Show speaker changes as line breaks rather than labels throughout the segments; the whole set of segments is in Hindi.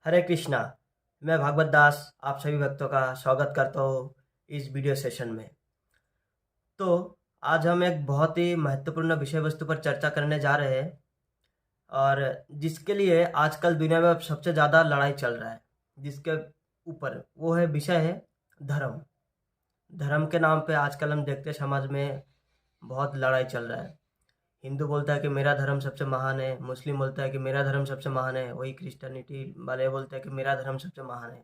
हरे कृष्णा। मैं भागवत दास आप सभी भक्तों का स्वागत करता हूँ इस वीडियो सेशन में। तो आज हम एक बहुत ही महत्वपूर्ण विषय वस्तु पर चर्चा करने जा रहे हैं और जिसके लिए आजकल दुनिया में अब सबसे ज़्यादा लड़ाई चल रहा है, जिसके ऊपर वो है विषय है धर्म। धर्म के नाम पे आजकल हम देखते हैं समाज में बहुत लड़ाई चल रहा है। हिंदू बोलता है कि मेरा धर्म सबसे महान है, मुस्लिम बोलता है कि मेरा धर्म सबसे महान है, वही क्रिश्चियनिटी वाले बोलते हैं कि मेरा धर्म सबसे महान है।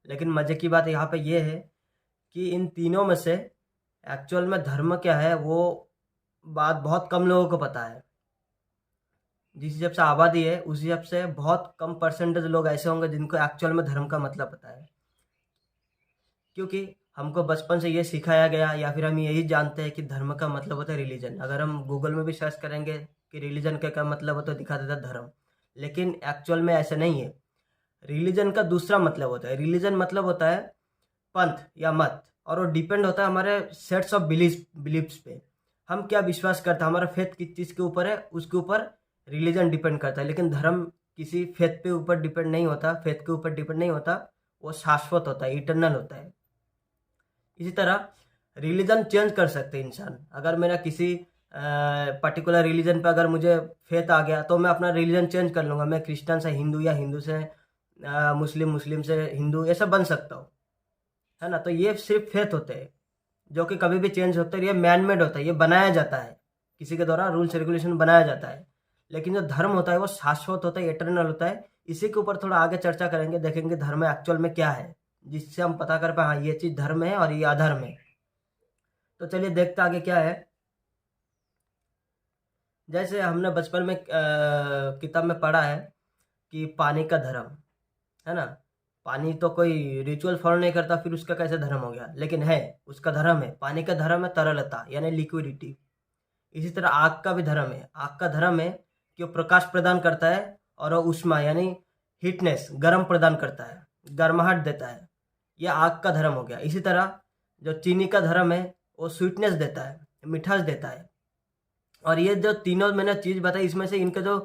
लेकिन मज़े की बात यहाँ पे ये है कि इन तीनों में से एक्चुअल में धर्म क्या है वो बात बहुत कम लोगों को पता है। जिस हिसाब से आबादी है उस हिसाब से बहुत कम परसेंटेज लोग ऐसे होंगे जिनको एक्चुअल में धर्म का मतलब पता है, क्योंकि हमको बचपन से ये सिखाया गया या फिर हम यही जानते हैं कि धर्म का मतलब होता है रिलीजन। अगर हम गूगल में भी सर्च करेंगे कि रिलीजन का क्या मतलब होता है तो दिखा देता है धर्म, लेकिन एक्चुअल में ऐसा नहीं है। रिलीजन का दूसरा मतलब होता है। रिलीजन मतलब होता है पंथ या मत, और वो डिपेंड होता है हमारे सेट्स ऑफ बिलीव्स पे। हम क्या विश्वास करते हैं, हमारा फेथ किस चीज़ के ऊपर है उसके ऊपर रिलीजन डिपेंड करता है। लेकिन धर्म किसी फेथ पे ऊपर डिपेंड नहीं होता, फेथ के ऊपर डिपेंड नहीं होता, वो शाश्वत होता है, इटरनल होता है। इसी तरह रिलीजन चेंज कर सकते हैं इंसान। अगर मेरा किसी पर्टिकुलर रिलीजन पे अगर मुझे फेथ आ गया तो मैं अपना रिलीजन चेंज कर लूँगा। मैं क्रिश्चियन से हिंदू या हिंदू से मुस्लिम, मुस्लिम से हिंदू, ऐसा बन सकता हूँ, है ना। तो ये सिर्फ फेथ होते हैं जो कि कभी भी चेंज होते हैं। ये मैन मेड होता है, ये बनाया जाता है, किसी के द्वारा रूल्स रेगुलेशन बनाया जाता है। लेकिन जो धर्म होता है वो शाश्वत होता है, इटरनल होता है। इसी के ऊपर थोड़ा आगे चर्चा करेंगे, देखेंगे धर्म एक्चुअल में क्या है, जिससे हम पता कर पाए हाँ ये चीज़ धर्म है और ये अधर्म है। तो चलिए देखते आगे क्या है। जैसे हमने बचपन में किताब में पढ़ा है कि पानी का धर्म, है ना। पानी तो कोई रिचुअल फॉलो नहीं करता, फिर उसका कैसे धर्म हो गया? लेकिन है, उसका धर्म है। पानी का धर्म है तरलता यानी लिक्विडिटी। इसी तरह आग का भी धर्म है। आग का धर्म है कि वो प्रकाश प्रदान करता है और वो ऊष्मा यानी हीटनेस, गर्म प्रदान करता है, गर्माहट देता है। यह आग का धर्म हो गया। इसी तरह जो चीनी का धर्म है वो स्वीटनेस देता है, मिठास देता है। और ये जो तीनों मैंने चीज़ बताई इसमें से इनका जो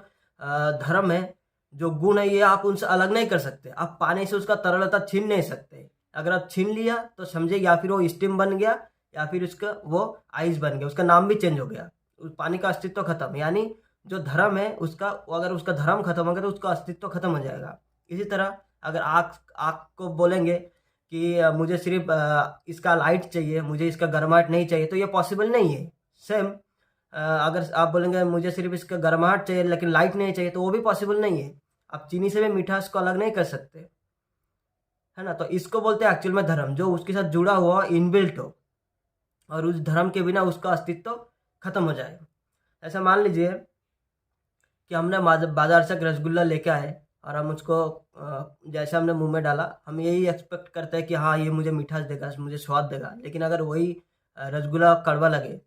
धर्म है, जो गुण है, ये आप उनसे अलग नहीं कर सकते। आप पानी से उसका तरलता छीन नहीं सकते। अगर आप छीन लिया तो समझे या फिर वो स्टीम बन गया या फिर उसका वो आइस बन गया, उसका नाम भी चेंज हो गया, उस पानी का अस्तित्व खत्म। यानी जो धर्म है उसका, अगर उसका धर्म खत्म हो गया तो उसका अस्तित्व खत्म हो जाएगा। इसी तरह अगर आग आग को बोलेंगे कि मुझे सिर्फ इसका लाइट चाहिए, मुझे इसका गर्माहट नहीं चाहिए, तो ये पॉसिबल नहीं है। सेम अगर आप बोलेंगे मुझे सिर्फ इसका गर्माहट चाहिए लेकिन लाइट नहीं चाहिए, तो वो भी पॉसिबल नहीं है। आप चीनी से भी मिठास को अलग नहीं कर सकते, है ना। तो इसको बोलते हैं एक्चुअल में धर्म, जो उसके साथ जुड़ा हुआ इनबिल्ट हो और उस धर्म के बिना उसका अस्तित्व खत्म हो जाए। ऐसा मान लीजिए कि हमने बाजार से एक रसगुल्ला लेके आए और हम उसको जैसे हमने मुंह में डाला, हम यही एक्सपेक्ट करते हैं कि हाँ ये मुझे मिठास देगा, मुझे स्वाद देगा। लेकिन अगर वही रसगुल्ला कड़वा लगे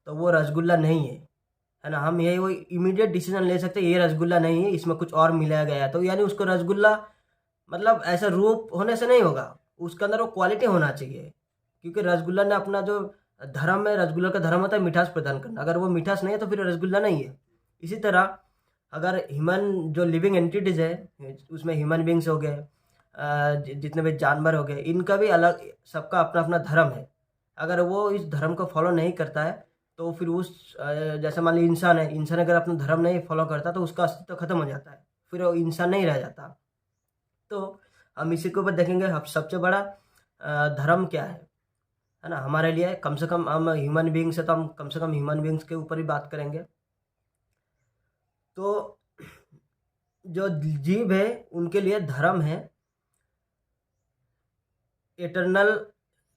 तो वो रसगुल्ला नहीं है ना। हम यही वही इमीडिएट डिसीजन ले सकते हैं ये रसगुल्ला नहीं है, इसमें कुछ और मिलाया गया है। तो यानी उसको रसगुल्ला मतलब ऐसा रूप होने से नहीं होगा, उसके अंदर वो क्वालिटी होना चाहिए। क्योंकि रसगुल्ला ने अपना जो धर्म है, रसगुल्ला का धर्म होता है मिठास प्रदान करना। अगर वो मिठास नहीं है तो फिर रसगुल्ला नहीं है। इसी तरह अगर ह्यूमन जो लिविंग एंटिटीज है, उसमें ह्यूमन बींग्स हो गए, जितने भी जानवर हो गए, इनका भी अलग, सबका अपना अपना धर्म है। अगर वो इस धर्म को फॉलो नहीं करता है तो फिर उस जैसे मान लीजिए इंसान है, इंसान अगर अपना धर्म नहीं फॉलो करता तो उसका अस्तित्व खत्म हो जाता है, फिर वो इंसान नहीं रह जाता। तो हम इसी के ऊपर देखेंगे हम सबसे बड़ा धर्म क्या है ना हमारे लिए। कम से कम हम ह्यूमन बींग्स है तो हम कम से कम ह्यूमन बींग्स के ऊपर ही बात करेंगे। तो जो जीव है उनके लिए धर्म है इटरनल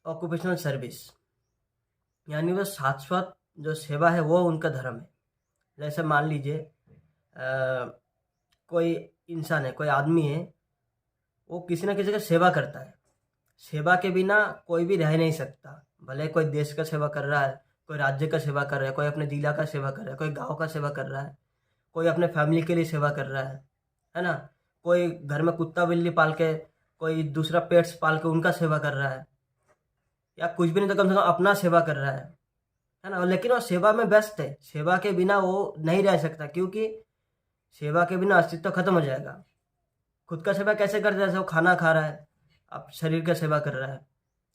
ऑक्यूपेशनल सर्विस, यानी वो शाश्वत जो सेवा है वो उनका धर्म है। जैसे मान लीजिए कोई इंसान है, कोई आदमी है, वो किसी न किसी का सेवा करता है। सेवा के बिना कोई भी रह नहीं सकता। भले कोई देश का सेवा कर रहा है, कोई राज्य का सेवा कर रहा है, कोई अपने जिला का सेवा कर रहा है, कोई गांव का सेवा कर रहा है, कोई अपने फैमिली के लिए सेवा कर रहा है ना। कोई घर में कुत्ता बिल्ली पाल के, कोई दूसरा पेट्स पाल के उनका सेवा कर रहा है, या कुछ भी नहीं तो कम से कम अपना सेवा कर रहा है ना। लेकिन वो सेवा में व्यस्त है, सेवा के बिना वो नहीं रह सकता, क्योंकि सेवा के बिना अस्तित्व खत्म हो जाएगा। खुद का सेवा कैसे करता है? जैसे वो खाना खा रहा है, अब शरीर का सेवा कर रहा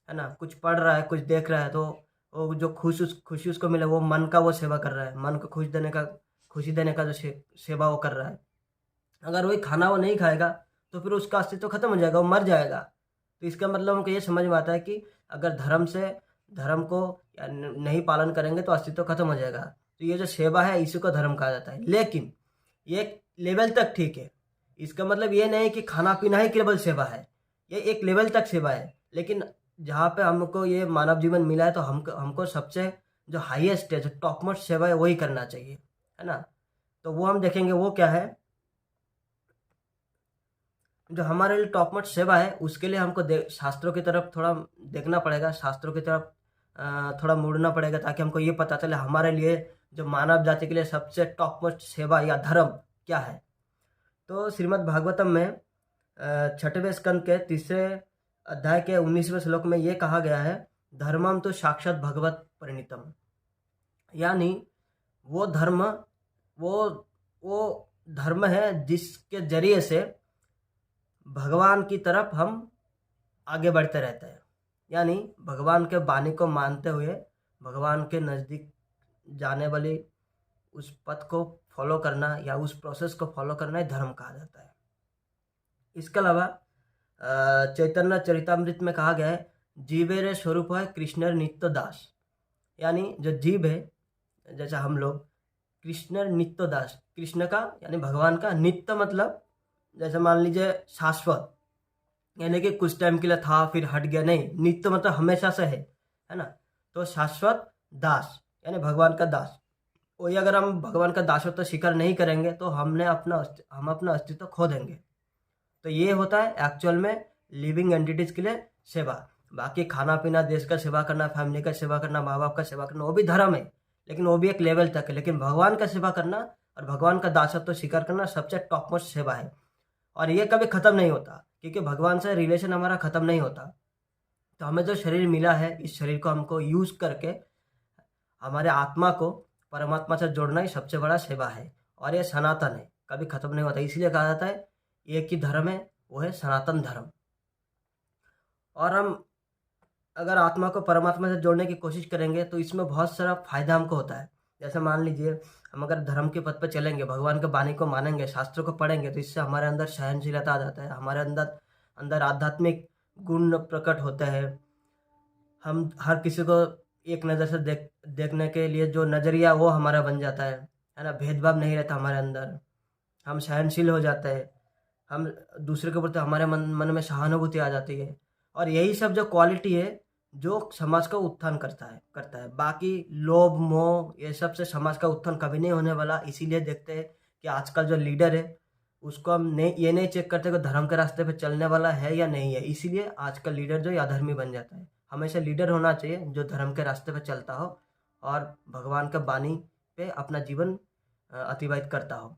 है ना? कुछ पढ़ रहा है, कुछ देख रहा है, तो वो जो खुशी उसको मिले, वो मन का वो सेवा कर रहा है, मन को खुशी देने का जो सेवा वो कर रहा है। अगर वही खाना वो नहीं खाएगा तो फिर उसका अस्तित्व खत्म हो जाएगा, वो मर जाएगा। तो इसका मतलब हमको ये समझ में आता है कि अगर धर्म को या नहीं पालन करेंगे तो अस्तित्व खत्म हो जाएगा। तो ये जो सेवा है इसी को धर्म कहा जाता है। लेकिन ये एक लेवल तक ठीक है, इसका मतलब ये नहीं कि खाना पीना ही केवल सेवा है, ये एक लेवल तक सेवा है। लेकिन जहाँ पे हमको ये मानव जीवन मिला है तो हमको हमको सबसे जो हाईएस्ट है, जो टॉप मोस्ट सेवा है, वही करना चाहिए, है ना? तो वो हम देखेंगे, वो क्या है? जो हमारे लिए टॉप मोस्ट सेवा है उसके लिए हमको शास्त्रों की तरफ थोड़ा देखना पड़ेगा, शास्त्रों की तरफ थोड़ा मुड़ना पड़ेगा, ताकि हमको ये पता चले हमारे लिए जो मानव जाति के लिए सबसे टॉप मोस्ट सेवा या धर्म क्या है। तो श्रीमद् भागवतम में 6वें स्कंद के 3 अध्याय के 19वें श्लोक में ये कहा गया है, धर्मम तो साक्षात भगवत परिणीतम। यानी वो धर्म वो वो धर्म है जिसके जरिए से भगवान की तरफ हम आगे बढ़ते रहते हैं। यानी भगवान के वाणी को मानते हुए भगवान के नज़दीक जाने वाली उस पथ को फॉलो करना या उस प्रोसेस को फॉलो करना ही धर्म कहा जाता है। इसके अलावा चैतन्य चरितामृत में कहा गया है, जीवेरे स्वरूप है कृष्णर नित्य दास। यानी जो जीव है, जैसा हम लोग, कृष्णर नित्य दास, कृष्ण का यानी भगवान का, नित्य मतलब जैसे मान लीजिए शाश्वत, यानी कि कुछ टाइम के लिए था फिर हट गया, नहीं, नित्य मतलब हमेशा से है ना? तो शाश्वत दास यानी भगवान का दास। वही अगर हम भगवान का दासत्व स्वीकार नहीं करेंगे तो हम अपना अस्तित्व खो देंगे। तो ये होता है एक्चुअल में लिविंग एंटिटीज के लिए सेवा। बाकी खाना पीना, देश का सेवा करना, फैमिली का सेवा करना, माँ बाप का सेवा करना, वो भी धर्म है, लेकिन वो भी एक लेवल तक है। लेकिन भगवान का सेवा करना और भगवान का दासत्व स्वीकार करना सबसे टॉप मोस्ट सेवा है। और ये कभी ख़त्म नहीं होता, क्योंकि भगवान से रिलेशन हमारा ख़त्म नहीं होता। तो हमें जो शरीर मिला है, इस शरीर को हमको यूज़ करके हमारे आत्मा को परमात्मा से जोड़ना ही सबसे बड़ा सेवा है। और ये सनातन है, कभी ख़त्म नहीं होता। इसीलिए कहा जाता है एक ही धर्म है, वो है सनातन धर्म। और हम अगर आत्मा को परमात्मा से जोड़ने की कोशिश करेंगे तो इसमें बहुत सारा फ़ायदा हमको होता है। जैसे मान लीजिए हम अगर धर्म के पथ पर चलेंगे, भगवान के वाणी को मानेंगे, शास्त्रों को पढ़ेंगे, तो इससे हमारे अंदर सहनशीलता आ जाता है, हमारे अंदर अंदर आध्यात्मिक गुण प्रकट होते हैं। हम हर किसी को एक नज़र से देखने के लिए जो नज़रिया वो हमारा बन जाता है ना? भेदभाव नहीं रहता हमारे अंदर, हम सहनशील हो जाते हैं, हम दूसरे के प्रति हमारे मन में सहानुभूति आ जाती है। और यही सब जो क्वालिटी है जो समाज का उत्थान करता है। बाकी लोभ मोह ये सब से समाज का उत्थान कभी नहीं होने वाला। इसीलिए देखते हैं कि आजकल जो लीडर है उसको हम ये नहीं चेक करते कि धर्म के रास्ते पे चलने वाला है या नहीं है। इसीलिए आजकल लीडर जो अधर्मी बन जाता है। हमेशा लीडर होना चाहिए जो धर्म के रास्ते पे चलता हो और भगवान के वाणी पे अपना जीवन अतिबाहित करता हो।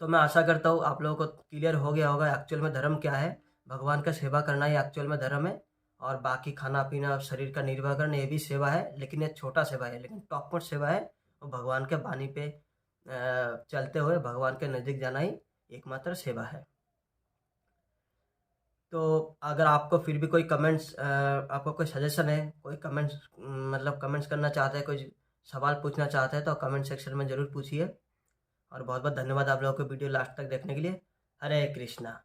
तो मैं आशा करता हूँ आप लोगों को क्लियर हो गया होगा एक्चुअल में धर्म क्या है। भगवान का सेवा करना ही एक्चुअल में धर्म है। और बाकी खाना पीना, शरीर का निर्वाह करना, ये भी सेवा है, लेकिन ये छोटा सेवा है। लेकिन टॉप मोस्ट सेवा है वो भगवान के वाणी पे चलते हुए भगवान के नज़दीक जाना ही एकमात्र सेवा है। तो अगर आपको फिर भी कोई कमेंट्स, आपको कोई सजेशन है, कोई कमेंट्स मतलब कमेंट्स करना चाहते हैं, कोई सवाल पूछना चाहते हैं, तो कमेंट सेक्शन में ज़रूर पूछिए। और बहुत बहुत धन्यवाद आप लोगों को वीडियो लास्ट तक देखने के लिए। हरे कृष्णा।